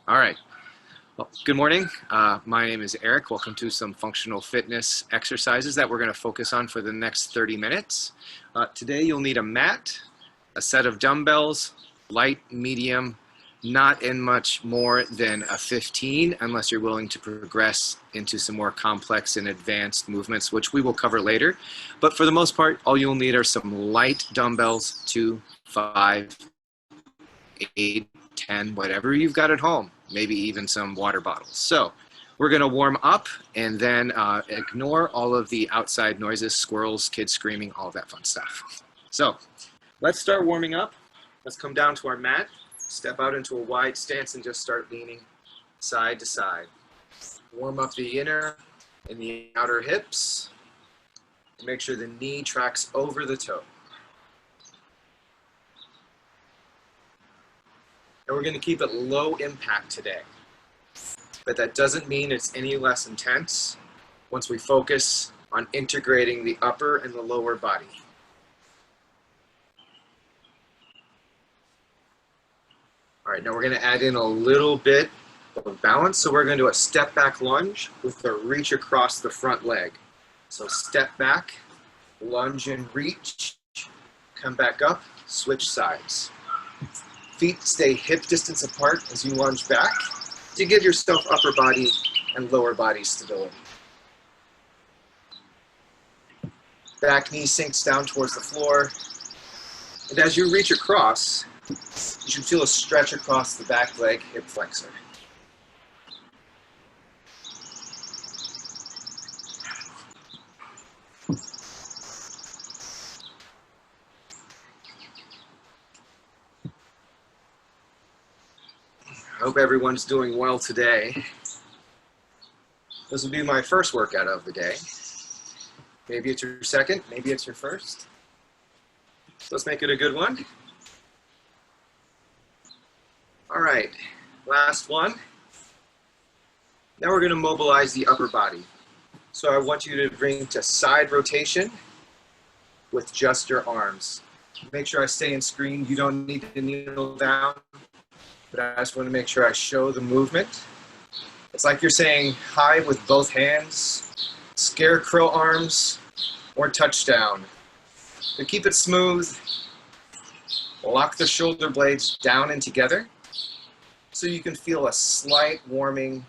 All right. Well, good morning. My name is Eric. Welcome to some functional fitness exercises that we're going to focus on for the next 30 minutes. Today you'll need a mat, a set of dumbbells, light, medium, not in much more than a 15 unless you're willing to progress into some more complex and advanced movements, which we will cover later. But for the most part, all you'll need are some light dumbbells, 2, 5, 8, 10, whatever you've got at home, maybe even some water bottles. So we're going to warm up and then ignore all of the outside noises, squirrels, kids screaming, all that fun stuff. So let's start warming up. Let's come down to our mat, step out into a wide stance and just start leaning side to side. Warm up the inner and the outer hips. And make sure the knee tracks over the toe. And we're going to keep it low impact today. But that doesn't mean it's any less intense once we focus on integrating the upper and the lower body. All right, now we're going to add in a little bit of balance. So we're going to do a step back lunge with a reach across the front leg. So step back, lunge and reach, come back up, switch sides. Feet stay hip distance apart as you lunge back to give yourself upper body and lower body stability. Back knee sinks down towards the floor. And as you reach across, you should feel a stretch across the back leg hip flexor. I hope everyone's doing well today. This will be my first workout of the day. Maybe it's your second, maybe it's your first. Let's make it a good one. All right, last one. Now we're going to mobilize the upper body. So I want you to bring to side rotation with just your arms. Make sure I stay in screen. You don't need to kneel down. But I just want to make sure I show the movement. It's like you're saying hi with both hands, scarecrow arms, or touchdown. But keep it smooth. Lock the shoulder blades down and together so you can feel a slight warming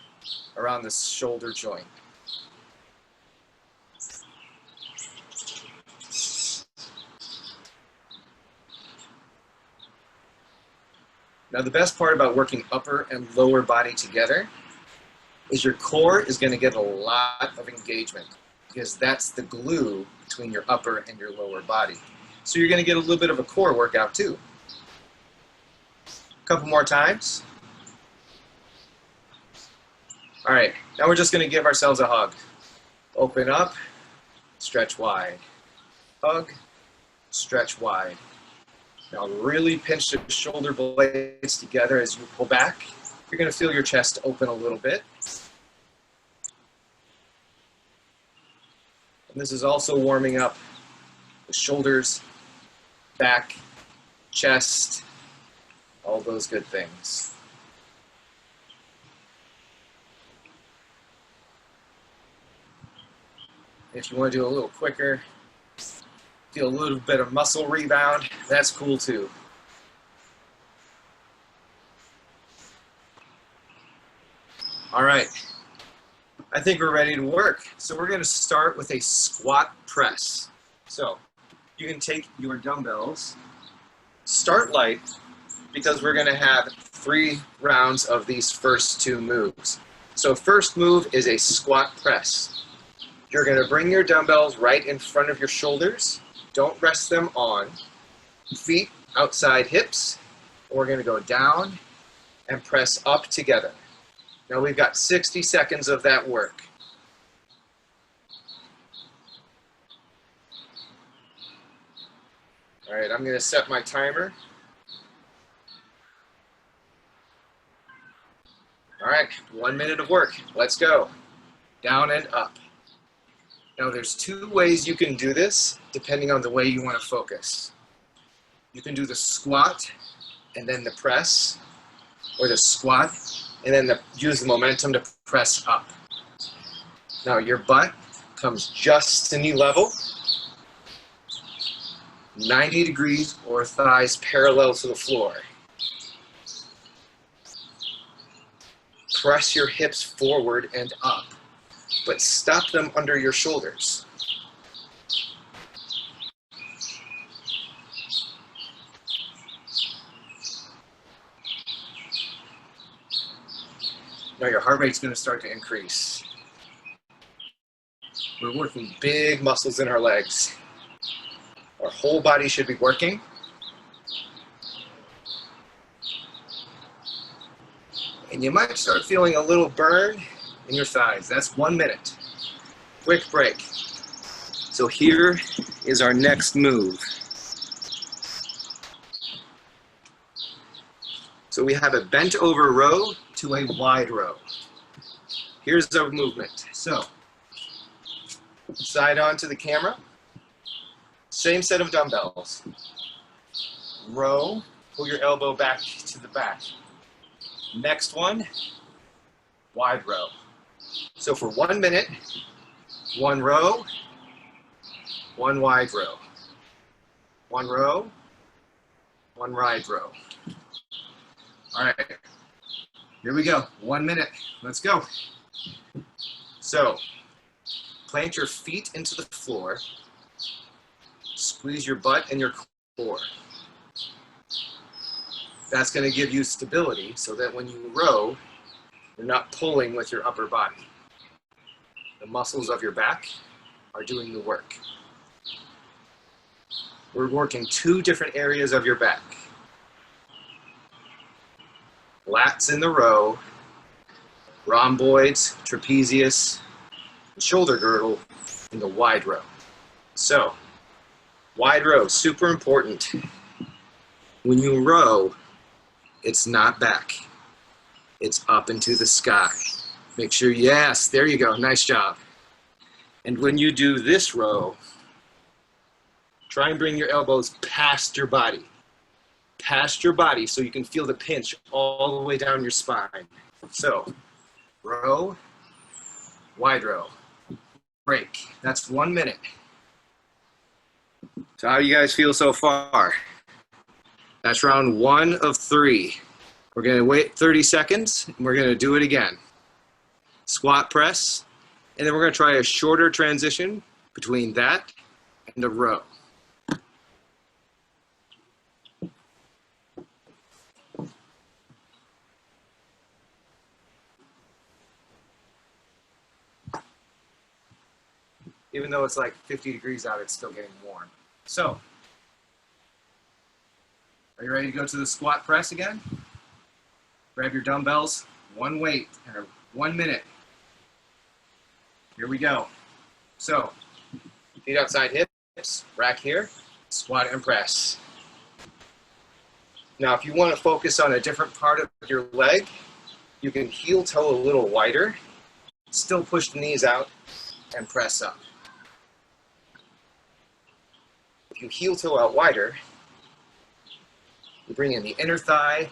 around the shoulder joint. Now the best part about working upper and lower body together is your core is going to get a lot of engagement because that's the glue between your upper and your lower body. So you're going to get a little bit of a core workout too. A couple more times. All right, now we're just going to give ourselves a hug. Open up, stretch wide. Hug, stretch wide. Now really pinch the shoulder blades together as you pull back. You're going to feel your chest open a little bit. And this is also warming up the shoulders, back, chest, all those good things. If you want to do a little quicker, feel a little bit of muscle rebound, that's cool too. All right, I think we're ready to work. So we're going to start with a squat press. So you can take your dumbbells, start light, because we're going to have 3 rounds of these first 2 moves. So first move is a squat press. You're going to bring your dumbbells right in front of your shoulders. Don't rest them on. Feet outside hips. We're going to go down and press up together. Now we've got 60 seconds of that work. All right, I'm going to set my timer. All right, 1 minute of work. Let's go. Down and up. Now there's 2 ways you can do this depending on the way you want to focus. You can do the squat and then the press, or the squat, and then use the momentum to press up. Now your butt comes just to knee level, 90 degrees or thighs parallel to the floor. Press your hips forward and up, but stop them under your shoulders. Now your heart rate's going to start to increase. We're working big muscles in our legs. Our whole body should be working. And you might start feeling a little burn in your thighs. That's 1 minute. Quick break. So here is our next move. So we have a bent over row to a wide row. Here's our movement. So, side on to the camera. Same set of dumbbells. Row, pull your elbow back to the back. Next one, wide row. So for 1 minute, one row, one wide row. One row, one wide row. All right, here we go. 1 minute, let's go. So, plant your feet into the floor. Squeeze your butt and your core. That's going to give you stability so that when you row, you're not pulling with your upper body. The muscles of your back are doing the work. We're working 2 different areas of your back. Lats in the row, rhomboids, trapezius, and shoulder girdle in the wide row. So, wide row, super important. When you row, it's not back. It's up into the sky. Make sure, yes, there you go, nice job. And when you do this row, try and bring your elbows past your body. Past your body so you can feel the pinch all the way down your spine. So, row, wide row, break. That's 1 minute. So how do you guys feel so far? That's round 1 of 3. We're gonna wait 30 seconds and we're gonna do it again. Squat press, and then we're gonna try a shorter transition between that and a row. Even though it's like 50 degrees out, it's still getting warm. So, are you ready to go to the squat press again? Grab your dumbbells, 1 weight, and 1 minute. Here we go. So, feet outside hips, rack here, squat and press. Now, if you want to focus on a different part of your leg, you can heel toe a little wider, still push the knees out, and press up. If you heel toe out wider, you bring in the inner thigh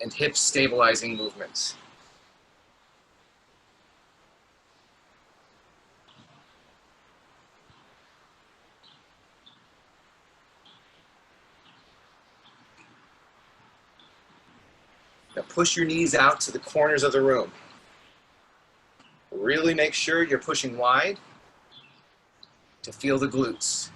and hip stabilizing movements. Now push your knees out to the corners of the room. Really make sure you're pushing wide to feel the glutes.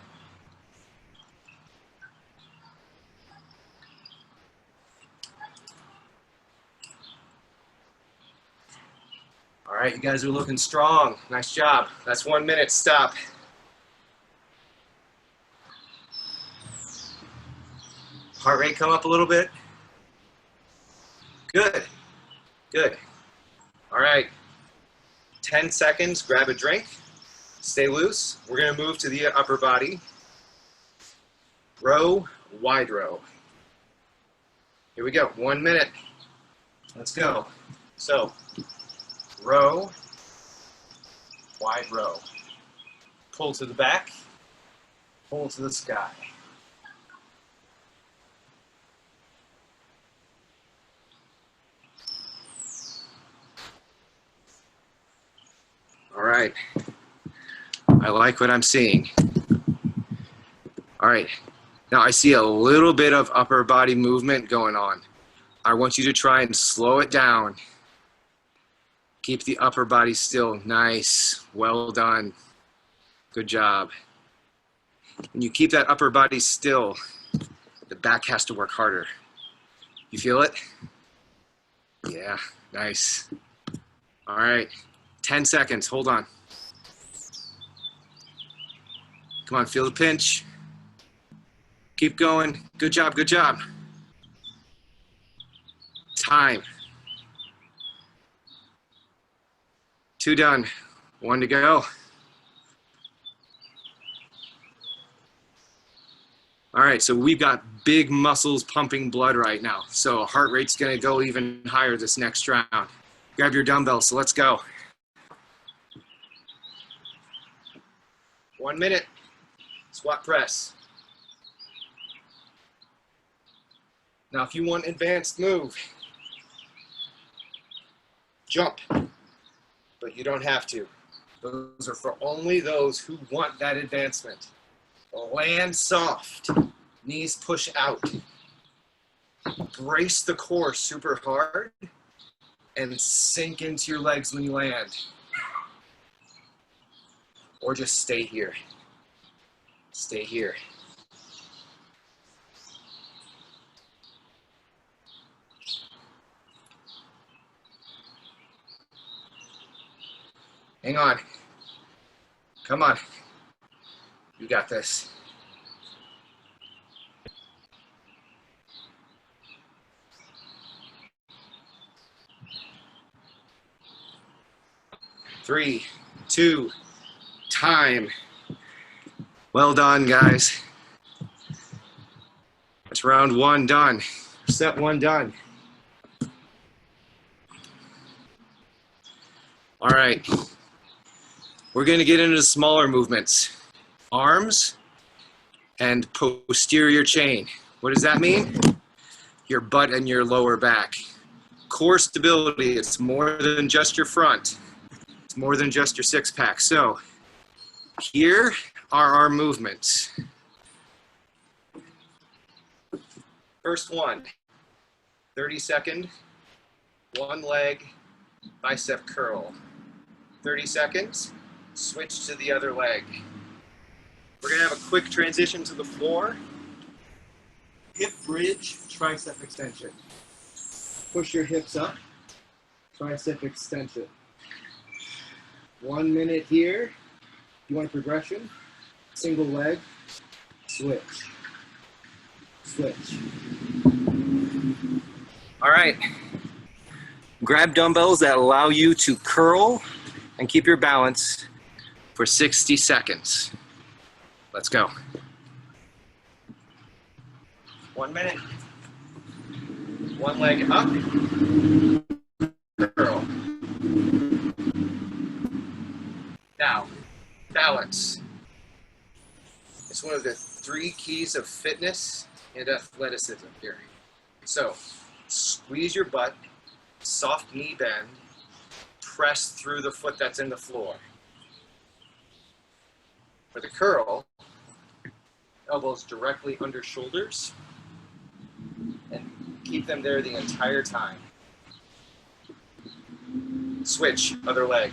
All right, you guys are looking strong. Nice job. That's 1 minute. Stop. Heart rate come up a little bit. Good. Good. All right. 10 seconds. Grab a drink. Stay loose. We're going to move to the upper body. Row, wide row. Here we go. 1 minute. Let's go. So, row, wide row. Pull to the back, pull to the sky. right. I like what I'm seeing. All right. Now I see a little bit of upper body movement going on. I want you to try and slow it down. Keep the upper body still. Nice. Well done. Good job. When you keep that upper body still, the back has to work harder. You feel it? Yeah, nice. All right, 10 seconds, hold on. Come on, feel the pinch. Keep going, good job, good job. Time. 2 done, 1 to go. All right, so we've got big muscles pumping blood right now. So heart rate's gonna go even higher this next round. Grab your dumbbells, so let's go. 1 minute, squat press. Now if you want advanced move, jump, but you don't have to. Those are for only those who want that advancement. Land soft, knees push out. Brace the core super hard and sink into your legs when you land. Or just stay here. Stay here. Hang on. Come on. You got this. Three, 2, time. Well done, guys. That's round 1 done. Set 1 done. All right. We're going to get into smaller movements. Arms and posterior chain. What does that mean? Your butt and your lower back. Core stability, it's more than just your front. It's more than just your six pack. So here are our movements. First one, 30-second, one leg, bicep curl. 30 seconds, switch to the other leg. We're gonna have a quick transition to the floor. Hip bridge, tricep extension. Push your hips up, tricep extension. 1 minute here. You want progression? Single leg, switch. Switch. All right. Grab dumbbells that allow you to curl and keep your balance for 60 seconds. Let's go. 1 minute. One leg up. Curl. Now, balance. It's one of the 3 keys of fitness and athleticism here. So, squeeze your butt, soft knee bend, press through the foot that's in the floor. For the curl, elbows directly under shoulders and keep them there the entire time. Switch, other leg.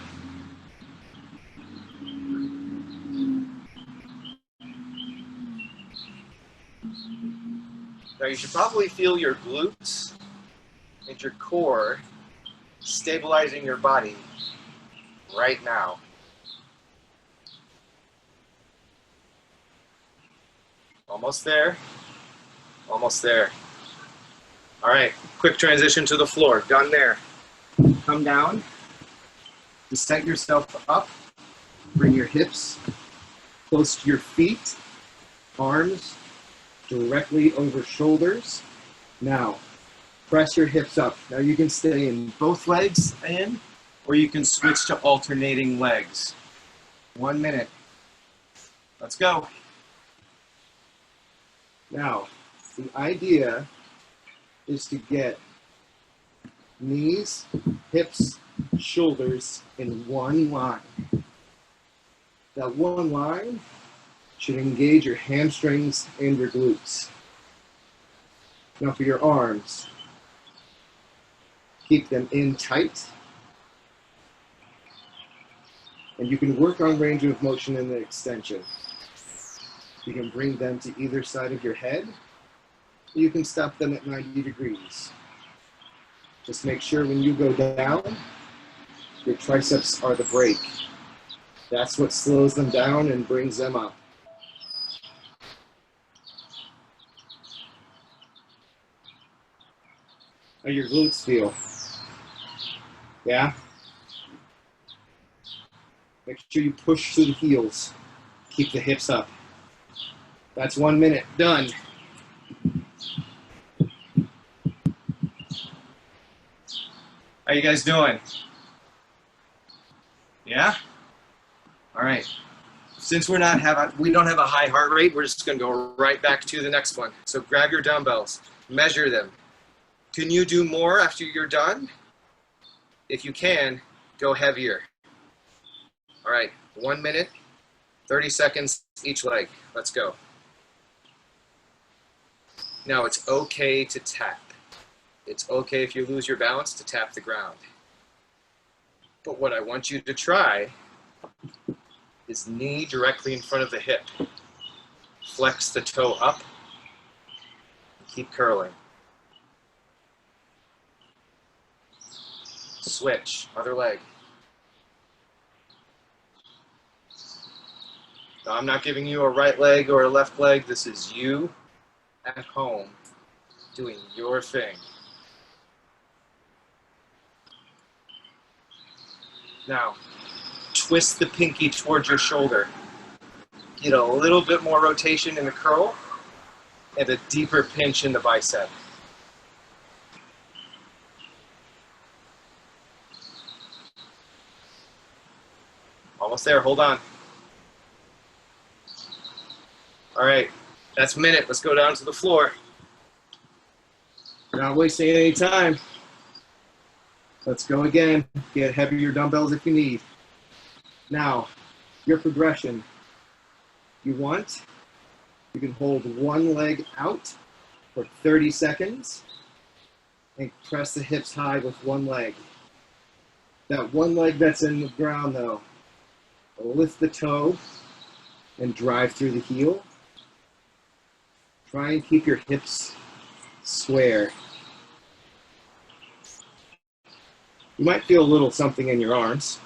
Now you should probably feel your glutes and your core stabilizing your body right now. Almost there, almost there. All right, quick transition to the floor, done there. Come down, to set yourself up, bring your hips close to your feet, arms directly over shoulders. Now, press your hips up. Now you can stay in both legs in, or you can switch to alternating legs. 1 minute. Let's go. Now, the idea is to get knees, hips, shoulders in one line. That one line should engage your hamstrings and your glutes. Now for your arms, keep them in tight. And you can work on range of motion in the extension. You can bring them to either side of your head, or you can stop them at 90 degrees. Just make sure when you go down, your triceps are the brake. That's what slows them down and brings them up. How your glutes feel? Yeah? Make sure you push through the heels. Keep the hips up. That's 1 minute. Done. How you guys doing? Yeah? All right. Since we don't have a high heart rate, we're just going to go right back to the next one. So grab your dumbbells, measure them. Can you do more after you're done? If you can, go heavier. All right, 1 minute, 30 seconds each leg. Let's go. Now it's okay to tap. It's okay if you lose your balance to tap the ground. But what I want you to try is knee directly in front of the hip. Flex the toe up. Keep curling. Switch, other leg. Now, I'm not giving you a right leg or a left leg. This is you at home doing your thing. Now, twist the pinky towards your shoulder. Get a little bit more rotation in the curl and a deeper pinch in the bicep. Almost there, hold on. All right, that's a minute. Let's go down to the floor. Not wasting any time. Let's go again. Get heavier dumbbells if you need. Now, your progression. You can hold one leg out for 30 seconds and press the hips high with one leg. That one leg that's in the ground though, lift the toe and drive through the heel. Try and keep your hips square. You might feel a little something in your arms,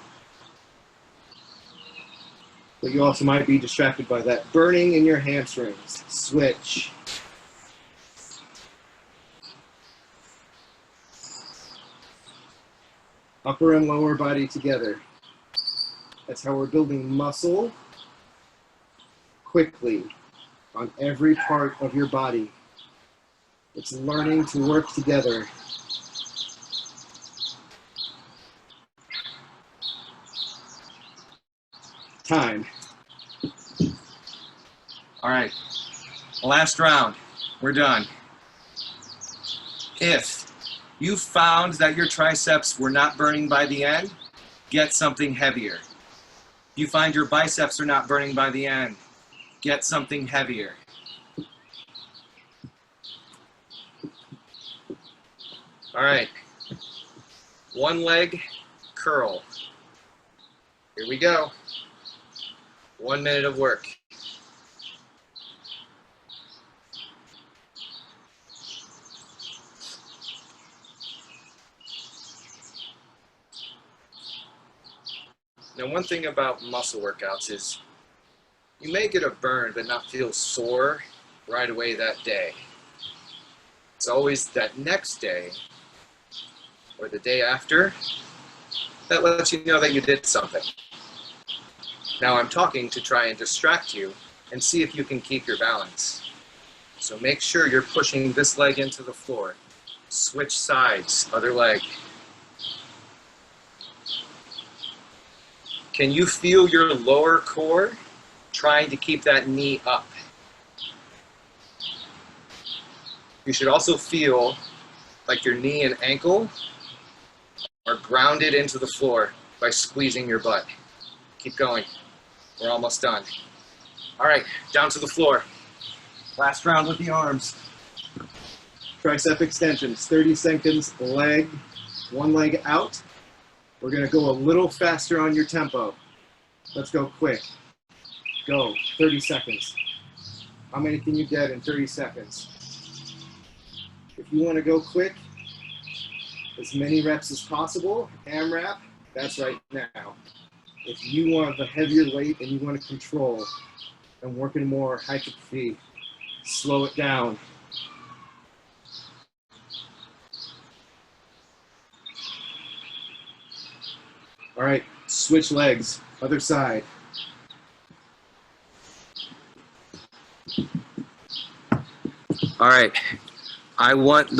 but you also might be distracted by that burning in your hamstrings. Switch. Upper and lower body together. That's how we're building muscle quickly on every part of your body. It's learning to work together. Time. All right, last round, we're done. If you found that your triceps were not burning by the end, get something heavier. If you find your biceps are not burning by the end, get something heavier. All right, one leg curl. Here we go. 1 minute of work. Now, one thing about muscle workouts is you may get a burn but not feel sore right away that day. It's always that next day or the day after that lets you know that you did something. Now I'm talking to try and distract you and see if you can keep your balance. So make sure you're pushing this leg into the floor. Switch sides, other leg. Can you feel your lower core trying to keep that knee up? You should also feel like your knee and ankle are grounded into the floor by squeezing your butt. Keep going. We're almost done. All right, down to the floor. Last round with the arms. Tricep extensions, 30 seconds, one leg out. We're gonna go a little faster on your tempo. Let's go quick. Go, 30 seconds. How many can you get in 30 seconds? If you wanna go quick, as many reps as possible, AMRAP, that's right now. If you want the heavier weight and you want to control and work in more hypertrophy, slow it down. All right, switch legs, other side. All right, I want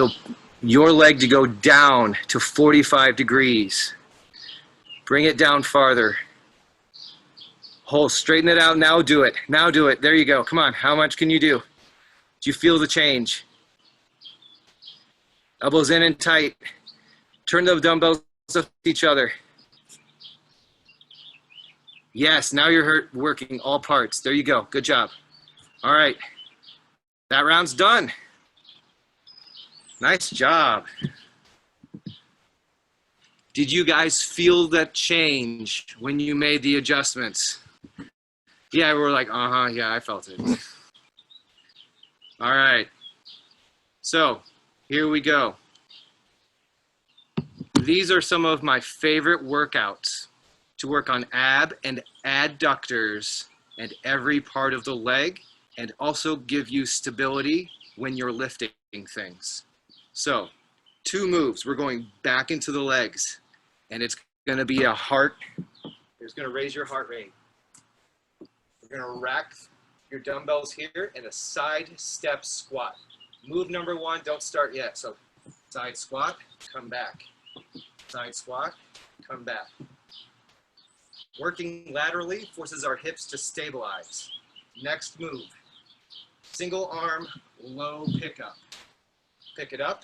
your leg to go down to 45 degrees. Bring it down farther. Hold, straighten it out, now do it. Now do it, there you go, come on, how much can you do? Do you feel the change? Elbows in and tight. Turn the dumbbells up to each other. Yes, now you're working all parts. There you go, good job. All right, that round's done. Nice job. Did you guys feel that change when you made the adjustments? Yeah, we're like, yeah, I felt it. All right, so here we go. These are some of my favorite workouts to work on ab and adductors and every part of the leg, and also give you stability when you're lifting things. So 2 moves, we're going back into the legs, and it's gonna be it's gonna raise your heart rate. We're gonna rack your dumbbells here in a side step squat. Move number 1, don't start yet. So side squat, come back. Side squat, come back. Working laterally forces our hips to stabilize. Next move, single arm, low pickup. Pick it up,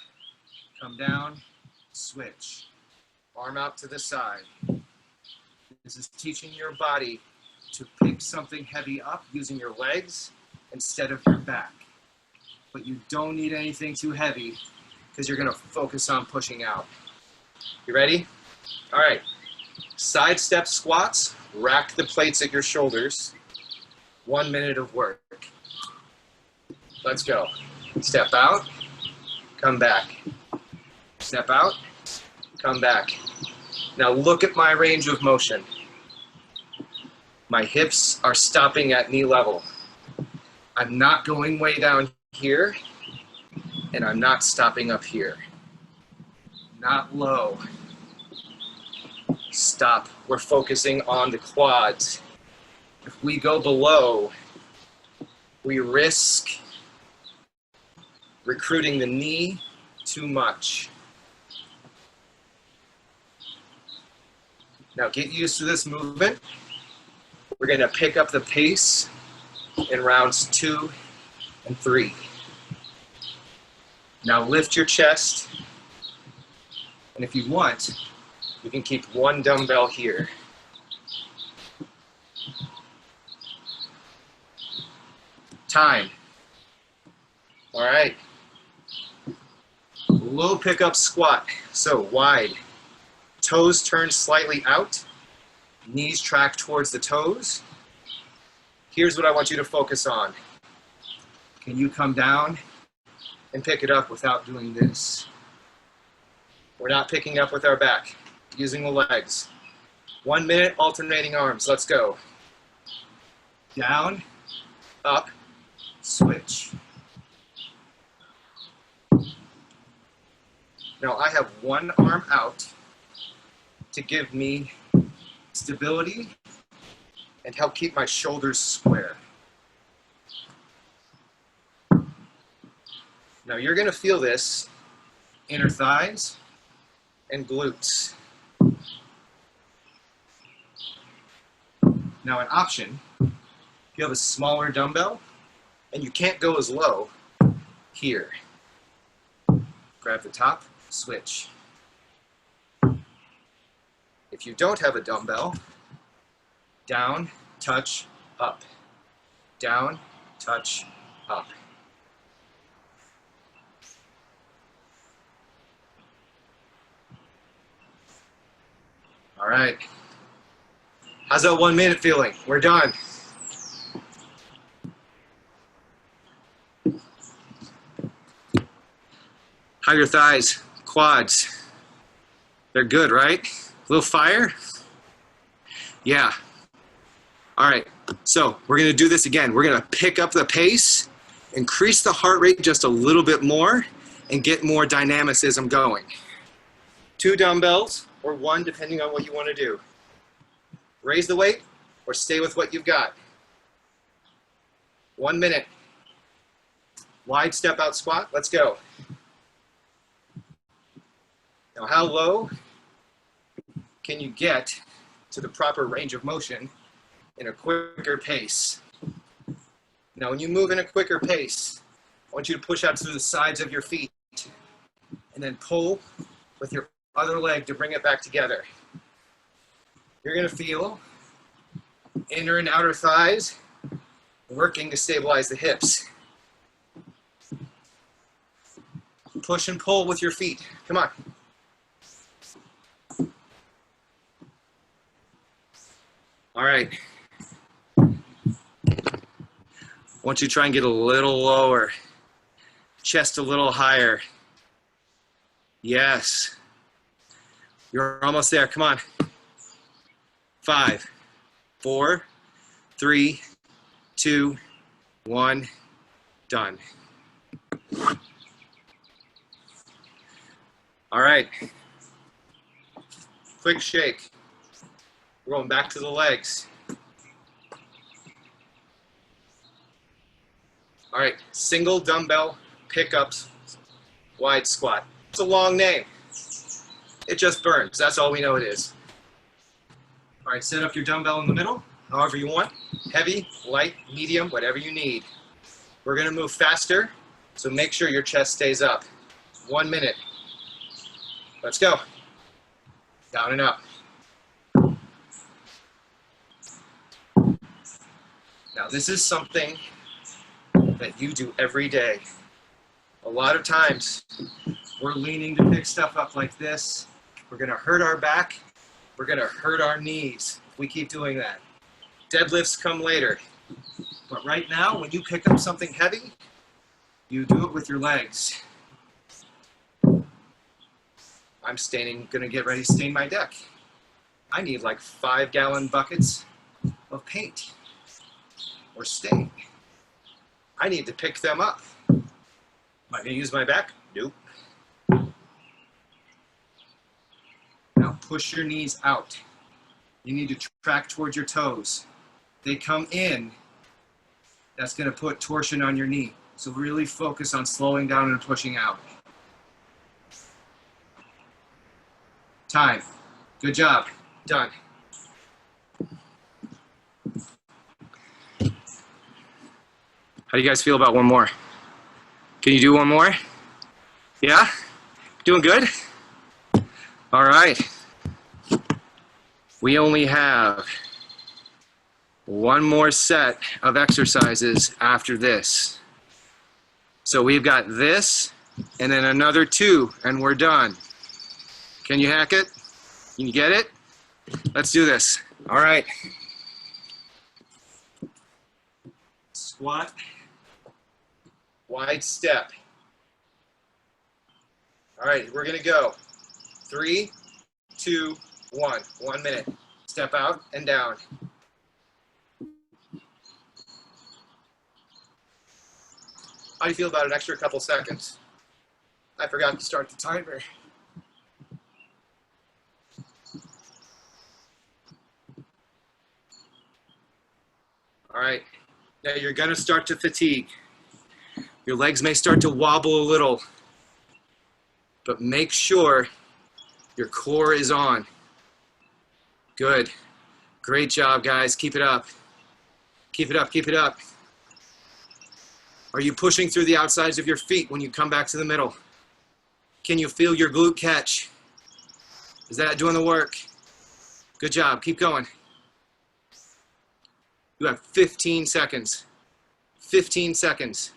come down, switch. Arm out to the side. This is teaching your body to pick something heavy up using your legs instead of your back. But you don't need anything too heavy because you're gonna focus on pushing out. You ready? All right, side step squats, rack the plates at your shoulders. 1 minute of work. Let's go. Step out, come back. Step out, come back. Now look at my range of motion. My hips are stopping at knee level. I'm not going way down here, and I'm not stopping up here. Not low. Stop. We're focusing on the quads. If we go below, we risk recruiting the knee too much. Now get used to this movement. We're gonna pick up the pace in rounds 2 and 3. Now lift your chest, and if you want, you can keep 1 dumbbell here. Time. All right. Low pickup squat, so wide. Toes turn slightly out, knees track towards the toes. Here's what I want you to focus on. Can you come down and pick it up without doing this? We're not picking up with our back, using the legs. 1 minute, alternating arms, let's go. Down, up, switch. Now I have 1 arm out to give me stability and help keep my shoulders square. Now you're gonna feel this inner thighs and glutes. Now an option, if you have a smaller dumbbell and you can't go as low, here. Grab the top, switch. If you don't have a dumbbell, down touch, up. Down, touch, up. All right. How's that 1 minute feeling? We're done. How are your thighs, quads? They're good, right? A little fire? Yeah. All right, so we're gonna do this again. We're gonna pick up the pace, increase the heart rate just a little bit more, and get more dynamicism going. 2 dumbbells, or 1, depending on what you wanna do. Raise the weight, or stay with what you've got. 1 minute. Wide step out squat, let's go. Now, how low can you get to the proper range of motion in a quicker pace? Now, when you move in a quicker pace, I want you to push out through the sides of your feet and then pull with your other leg to bring it back together. You're going to feel inner and outer thighs working to stabilize the hips. Push and pull with your feet. Come on. All right. I want you to try and get a little lower. Chest a little higher. Yes. You're almost there. Come on. 5, 4, 3, 2, 1. Done. All right. Quick shake. We're going back to the legs. All right, single dumbbell pickups, wide squat. It's a long name. It just burns. That's all we know it is. All right, set up your dumbbell in the middle, however you want. Heavy, light, medium, whatever you need. We're gonna move faster, so make sure your chest stays up. 1 minute. Let's go. Down and up. Now, this is something that you do every day. A lot of times, we're leaning to pick stuff up like this. We're gonna hurt our back. We're gonna hurt our knees if we keep doing that. Deadlifts come later. But right now, when you pick up something heavy, you do it with your legs. I'm gonna get ready to stain my deck. I need like 5-gallon buckets of paint or stain. I need to pick them up. Am I gonna use my back? Nope. Now push your knees out. You need to track towards your toes. They come in, that's gonna put torsion on your knee. So really focus on slowing down and pushing out. Time. Good job. Done. How do you guys feel about one more? Can you do one more? Yeah? Doing good? All right. We only have one more set of exercises after this. So we've got this and then another 2 and we're done. Can you hack it? Can you get it? Let's do this. All right. Squat. Wide step. All right, we're gonna go. 3, 2, 1. 1 minute. Step out and down. How do you feel about an extra couple seconds? I forgot to start the timer. All right, now you're gonna start to fatigue. Your legs may start to wobble a little, but make sure your core is on. Good. Great job, guys. Keep it up. Keep it up, keep it up. Are you pushing through the outsides of your feet when you come back to the middle? Can you feel your glute catch? Is that doing the work? Good job. Keep going. You have 15 seconds. 15 seconds.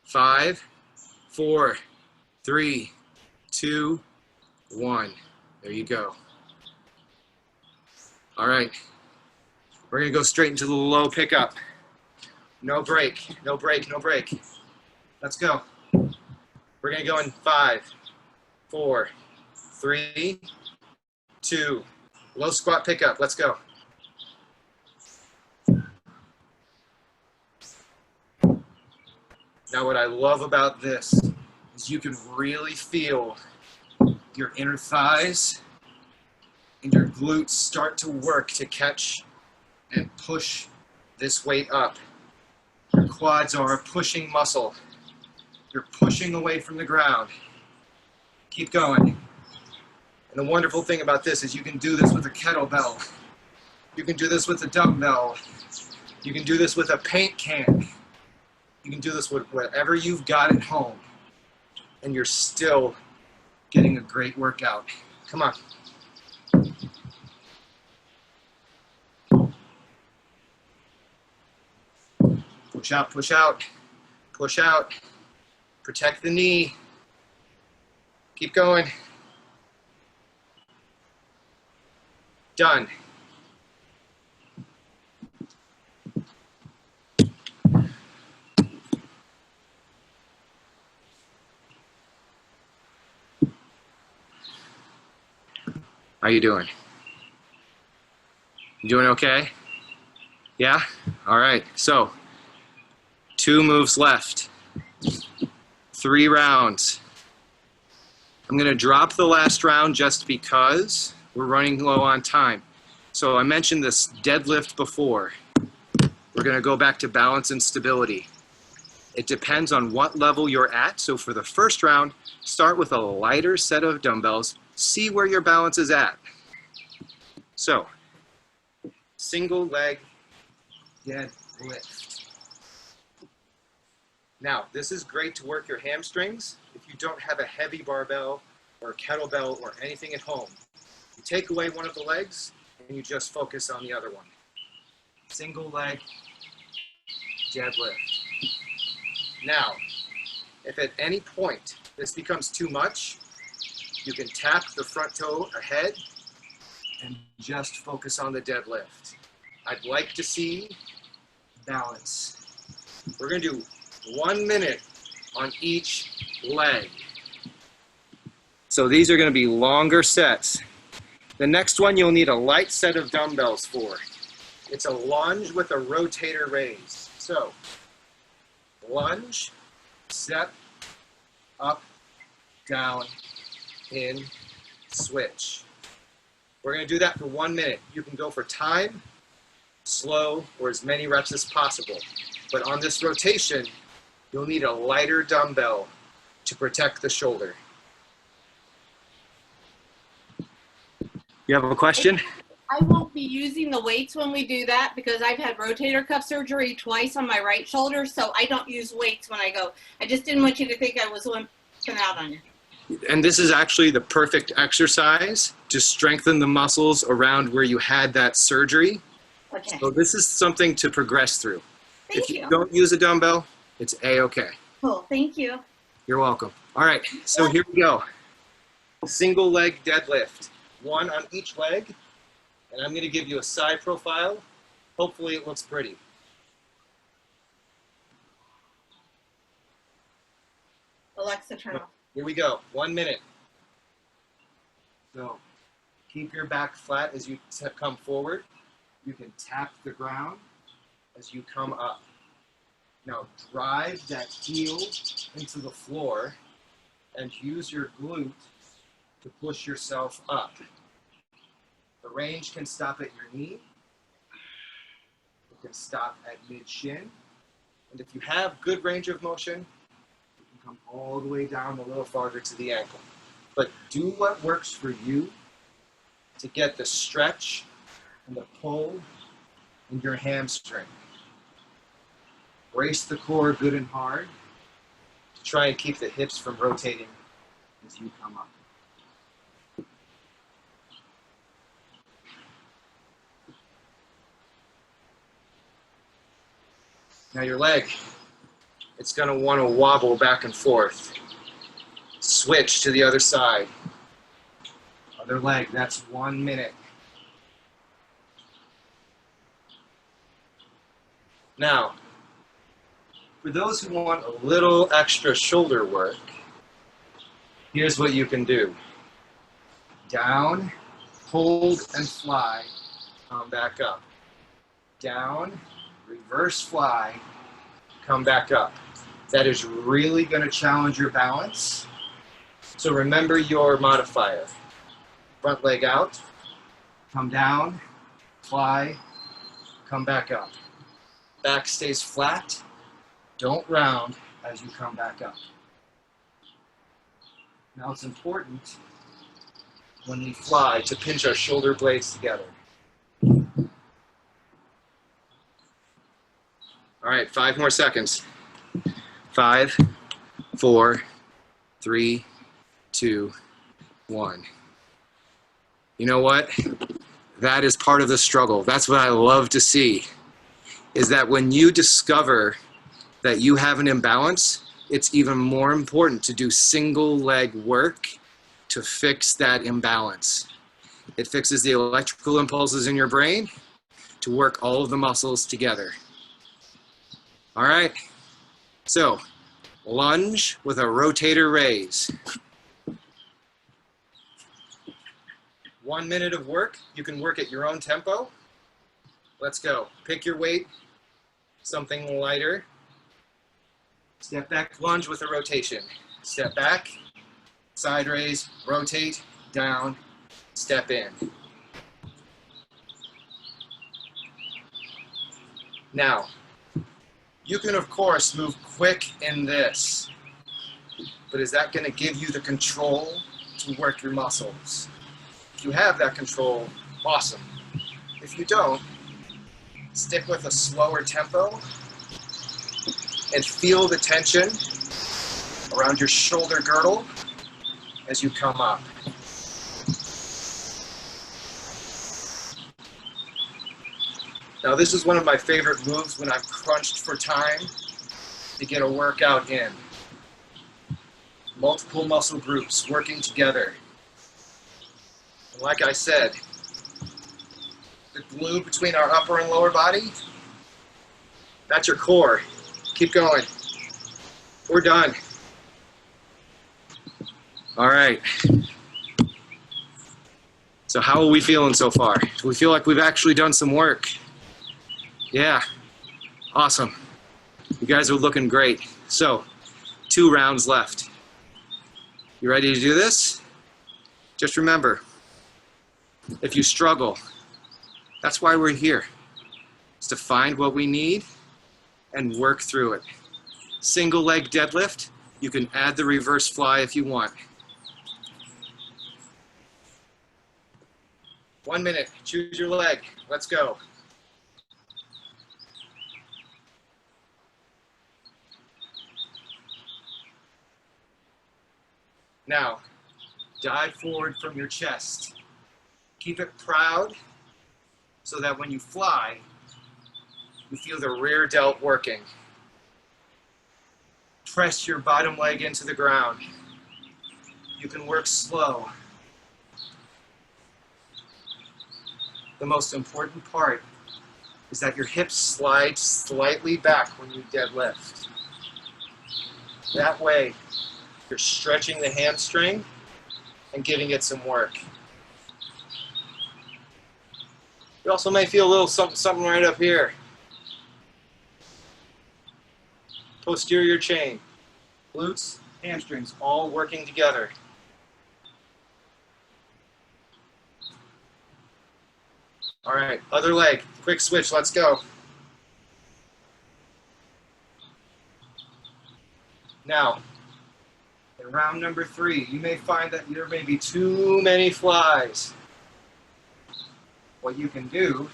5, 4, 3, 2, 1. There you go. All right. We're going to go straight into the low pickup. No break, no break, no break. Let's go. We're going to go in 5, 4, 3, 2. Low squat pickup. Let's go. Now what I love about this is you can really feel your inner thighs and your glutes start to work to catch and push this weight up. Your quads are a pushing muscle. You're pushing away from the ground. Keep going. And the wonderful thing about this is you can do this with a kettlebell. You can do this with a dumbbell. You can do this with a paint can. You can do this with whatever you've got at home. And you're still getting a great workout. Come on. Push out, push out, push out. Protect the knee. Keep going. Done. How you doing? You doing okay? Yeah? All right. So, 2 moves left. 3 rounds. I'm going to drop the last round just because we're running low on time. So I mentioned this deadlift before. We're going to go back to balance and stability. It depends on what level you're at. So for the first round, start with a lighter set of dumbbells. See where your balance is at. So, single leg deadlift. Now, this is great to work your hamstrings if you don't have a heavy barbell or a kettlebell or anything at home. You take away one of the legs and you just focus on the other one. Single leg deadlift. Now, if at any point this becomes too much, you can tap the front toe ahead and just focus on the deadlift. I'd like to see balance. We're going to do 1 minute on each leg. So these are going to be longer sets. The next one you'll need a light set of dumbbells for. It's a lunge with a rotator raise. So, lunge, step, up, down, in, switch. We're going to do that for 1 minute. You can go for time, slow, or as many reps as possible. But on this rotation, you'll need a lighter dumbbell to protect the shoulder. You have a question? I won't be using the weights when we do that because I've had rotator cuff surgery twice on my right shoulder, so I don't use weights when I go. I just didn't want you to think I was wimping out on you. And this is actually the perfect exercise to strengthen the muscles around where you had that surgery. Okay. So this is something to progress through. Thank If you. don't use a dumbbell, it's A-okay. Cool. Thank you. You're welcome. All right, so here we go. Single leg deadlift. 1 on each leg. And I'm going to give you a side profile. Hopefully it looks pretty. Alexa, turn off. Here we go. 1 minute. So keep your back flat as you come forward. You can tap the ground as you come up. Now drive that heel into the floor and use your glute to push yourself up. The range can stop at your knee. It can stop at mid-shin. And if you have good range of motion, you can come all the way down a little farther to the ankle. But do what works for you to get the stretch and the pull in your hamstring. Brace the core good and hard to try and keep the hips from rotating as you come up. Now your leg, it's going to want to wobble back and forth. Switch to the other side. Other leg, that's 1 minute. Now, for those who want a little extra shoulder work, here's what you can do. Down, hold, and fly, come back up. Down, reverse fly, come back up. That is really going to challenge your balance. So remember your modifier. Front leg out, come down, fly, come back up. Back stays flat, don't round as you come back up. Now it's important when we fly to pinch our shoulder blades together. All right, 5 more seconds. 5, 4, 3, 2, 1. You know what? That is part of the struggle. That's what I love to see, is that when you discover that you have an imbalance, it's even more important to do single leg work to fix that imbalance. It fixes the electrical impulses in your brain to work all of the muscles together. All right, so lunge with a rotator raise. 1 minute of work. You can work at your own tempo. Let's go. Pick your weight, something lighter. Step back, lunge with a rotation. Step back, side raise, rotate, down, step in. Now, you can of course move quick in this, but is that going to give you the control to work your muscles? If you have that control, awesome. If you don't, stick with a slower tempo and feel the tension around your shoulder girdle as you come up. Now this is one of my favorite moves when I'm crunched for time to get a workout in. Multiple muscle groups working together. And like I said, the glue between our upper and lower body, that's your core. Keep going. We're done. All right. So how are we feeling so far? Do we feel like we've actually done some work? Yeah, awesome. You guys are looking great. So, 2 rounds left. You ready to do this? Just remember, if you struggle, that's why we're here. It's to find what we need and work through it. Single leg deadlift, you can add the reverse fly if you want. 1 minute, choose your leg. Let's go. Now, dive forward from your chest. Keep it proud so that when you fly, you feel the rear delt working. Press your bottom leg into the ground. You can work slow. The most important part is that your hips slide slightly back when you deadlift. That way, you're stretching the hamstring and giving it some work. You also may feel a little something right up here. Posterior chain, glutes, hamstrings, all working together. All right, other leg, quick switch, let's go. Now, in round number 3, you may find that there may be too many flies. What you can do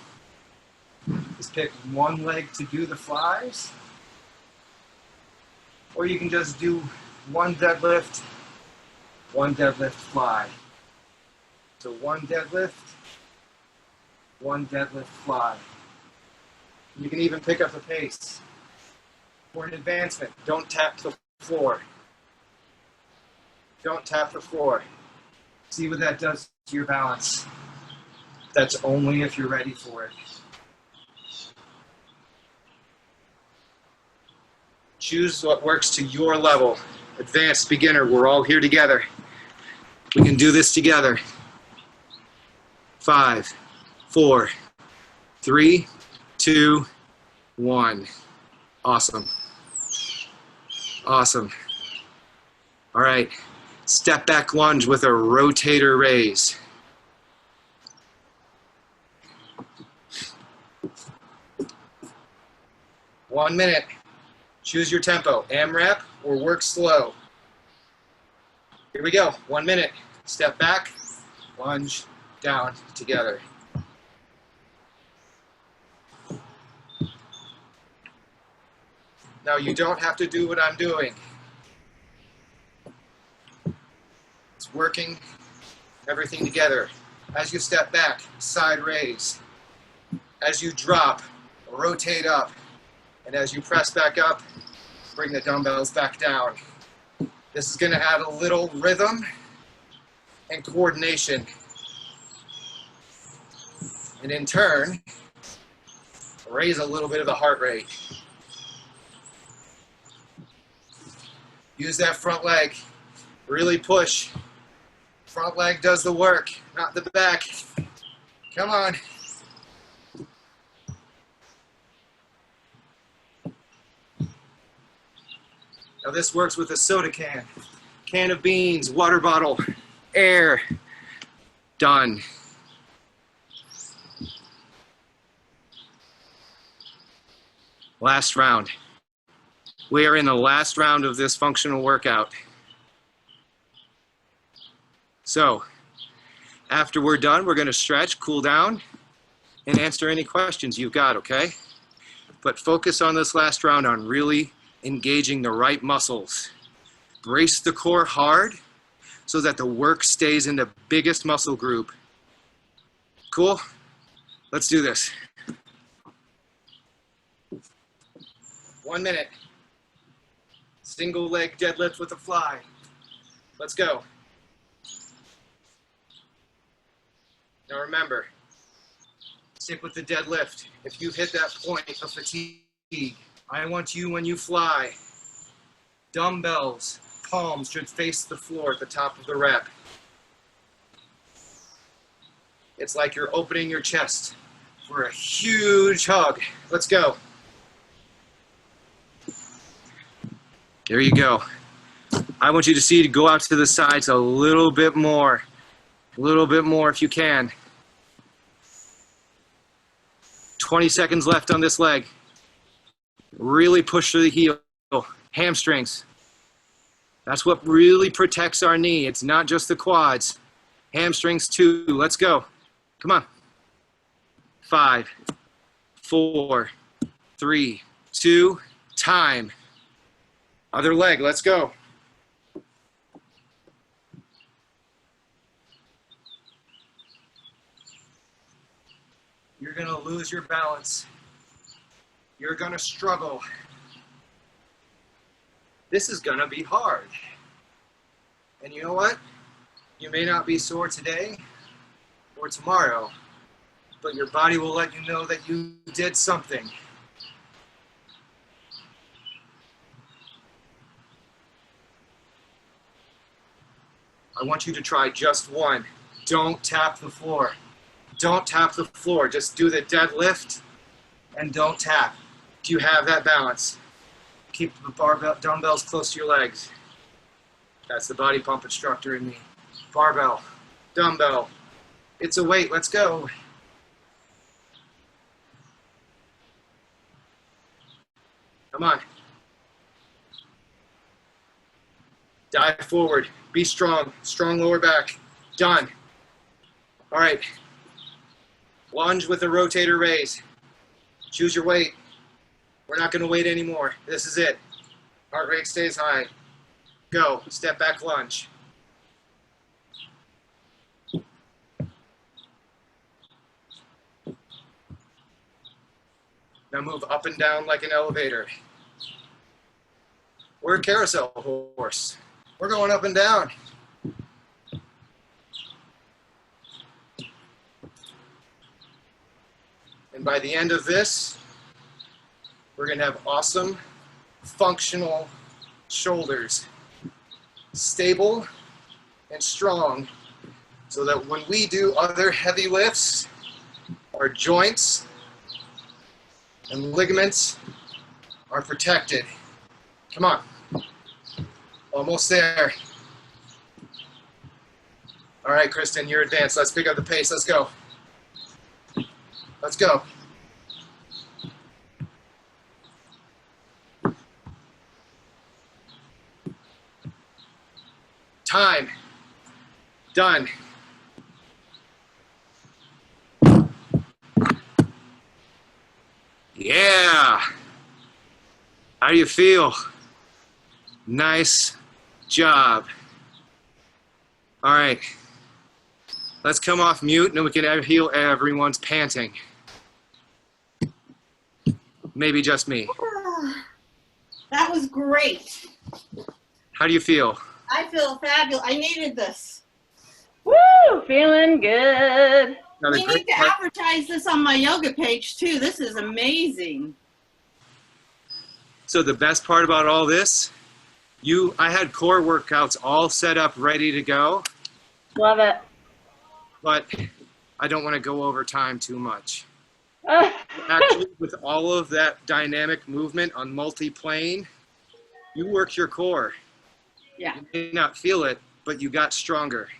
is pick one leg to do the flies, or you can just do one deadlift fly. So one deadlift fly. You can even pick up the pace. For an advancement, don't tap the floor. Don't tap the floor. See what that does to your balance. That's only if you're ready for it. Choose what works to your level. Advanced, beginner, we're all here together. We can do this together. 5, 4, 3, 2, 1. Awesome. Awesome. All right. Step back lunge with a rotator raise. One minute. Choose your tempo. AMRAP or work slow. Here we go. 1 minute. Step back, lunge, down, together. Now you don't have to do what I'm doing. It's working everything together. As you step back, side raise. As you drop, rotate up. And as you press back up, bring the dumbbells back down. This is going to add a little rhythm and coordination. And in turn, raise a little bit of the heart rate. Use that front leg. Really push. Front leg does the work, not the back. Come on. Now this works with a soda can of beans, water bottle, air. Done. Last round. We are in the last round of this functional workout. So, after we're done, we're going to stretch, cool down, and answer any questions you've got, okay? But focus on this last round on really engaging the right muscles. Brace the core hard so that the work stays in the biggest muscle group. Cool? Let's do this. 1 minute. Single leg deadlift with a fly. Let's go. Now remember, stick with the deadlift. If you've hit that point of fatigue, I want you, when you fly, dumbbells, palms should face the floor at the top of the rep. It's like you're opening your chest for a huge hug. Let's go. There you go. I want you to see to go out to the sides a little bit more if you can. 20 seconds left on this leg. Really push through the heel, hamstrings. That's what really protects our knee. It's not just the quads. Hamstrings too. Let's go. Come on. 5, 4, 3, 2, time. Other leg, let's go. You're gonna lose your balance. You're gonna struggle. This is gonna be hard. And you know what? You may not be sore today or tomorrow, but your body will let you know that you did something. I want you to try just one. Don't tap the floor. Don't tap the floor. Just do the deadlift and don't tap. Do you have that balance? Keep the barbell, dumbbells close to your legs. That's the body pump instructor in me. Barbell, dumbbell. It's a weight. Let's go. Come on. Dive forward. Be strong. Strong lower back. Done. All right. Lunge with a rotator raise. Choose your weight. We're not going to wait anymore. This is it. Heart rate stays high. Go. Step back lunge. Now move up and down like an elevator. We're a carousel horse. We're going up and down. And by the end of this, we're going to have awesome, functional shoulders. Stable and strong, so that when we do other heavy lifts, our joints and ligaments are protected. Come on. Almost there. All right, Kristen, you're advanced. Let's pick up the pace. Let's go. Let's go. Time. Done. Yeah. How do you feel? Nice job. All right. Let's come off mute and then we can heal everyone's panting. Maybe just me. That was great. How do you feel? I feel fabulous. I needed this. Woo! Feeling good. We need to advertise this on my yoga page too. This is amazing. So the best part about all this, I had core workouts all set up, ready to go. Love it. But I don't want to go over time too much. Actually, with all of that dynamic movement on multi-plane, you work your core. Yeah. You may not feel it, but you got stronger.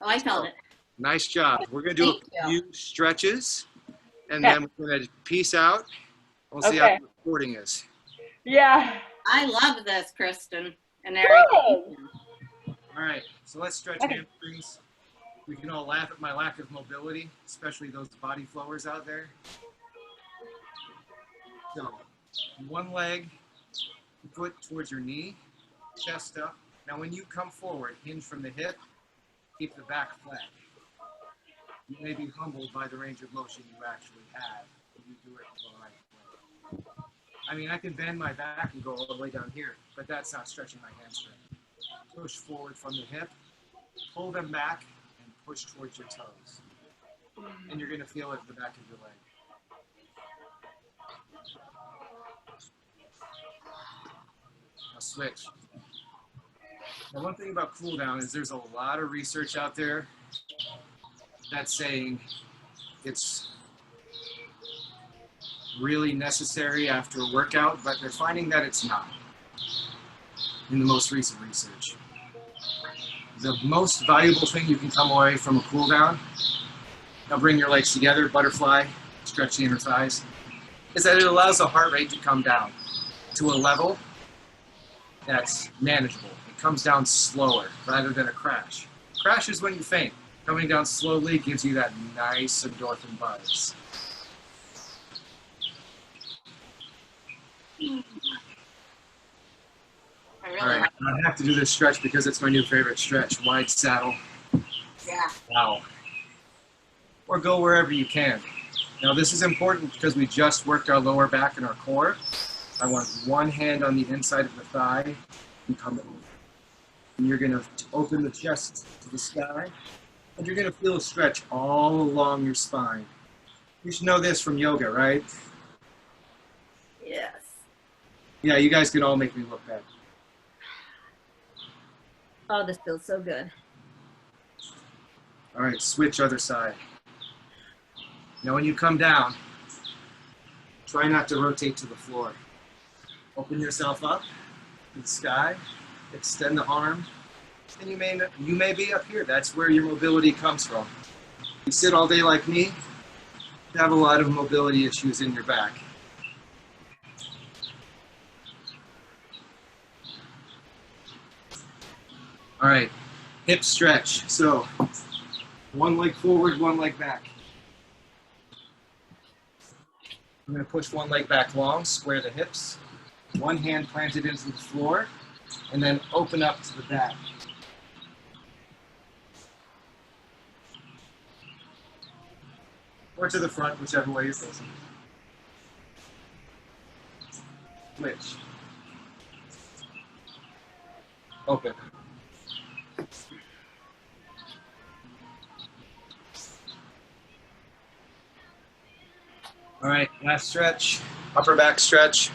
Oh, I felt it. Nice job. We're going to do a few stretches, and then we're going to peace out. We'll see how the recording is. Yeah. I love this, Kristen and Eric. Good. All right, so let's stretch hamstrings. We can all laugh at my lack of mobility, especially those body flowers out there. So, one leg, foot towards your knee, chest up. Now when you come forward, hinge from the hip, keep the back flat. You may be humbled by the range of motion you actually have if you do it the right way. I mean, I can bend my back and go all the way down here, but that's not stretching my hamstring. Push forward from the hip, pull them back, and push towards your toes. And you're going to feel it at the back of your leg. Now switch. Now one thing about cool down is there's a lot of research out there that's saying it's really necessary after a workout, but they're finding that it's not in the most recent research. The most valuable thing you can come away from a cool down, now bring your legs together, butterfly, stretch the inner thighs, is that it allows the heart rate to come down to a level that's manageable. It comes down slower rather than a crash. Crash is when you faint. Coming down slowly gives you that nice endorphin buzz. All right, I have to do this stretch because it's my new favorite stretch, wide saddle. Yeah. Wow. Or go wherever you can. Now this is important because we just worked our lower back and our core. I want one hand on the inside of the thigh and come in. And you're gonna open the chest to the sky, and you're gonna feel a stretch all along your spine. You should know this from yoga, right? Yes. Yeah, you guys can all make me look bad. Oh, this feels so good. All right, switch other side. Now when you come down, try not to rotate to the floor. Open yourself up to the sky, extend the arm, and you may be up here. That's where your mobility comes from. You sit all day like me, you have a lot of mobility issues in your back. All right, hip stretch. So one leg forward, one leg back. I'm going to push one leg back long, square the hips, one hand planted into the floor, and then open up to the back. Or to the front, whichever way you're facing. Switch. Open. All right, last stretch, upper back stretch.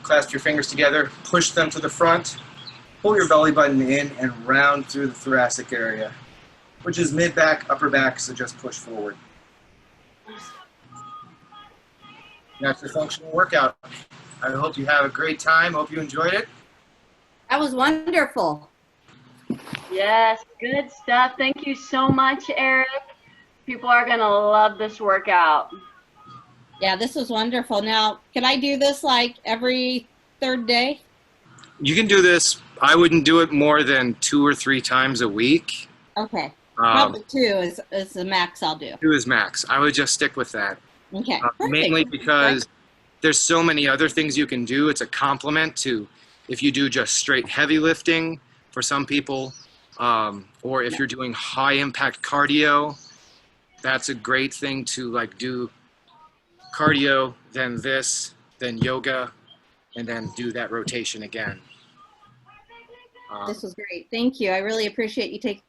Clasp your fingers together, push them to the front, pull your belly button in and round through the thoracic area, which is mid back, upper back, so just push forward. That's your functional workout. I hope you have a great time. Hope you enjoyed it. That was wonderful. Yes, good stuff. Thank you so much, Eric. People are going to love this workout. Yeah, this was wonderful. Now, can I do this like every third day? You can do this. I wouldn't do it more than 2 or 3 times a week. Okay. Probably 2 is the max I'll do. 2 is max. I would just stick with that. Okay. Mainly because there's so many other things you can do. It's a complement to if you do just straight heavy lifting for some people, or if you're doing high impact cardio, that's a great thing to like do cardio, then this, then yoga, and then do that rotation again. This was great. Thank you. I really appreciate you taking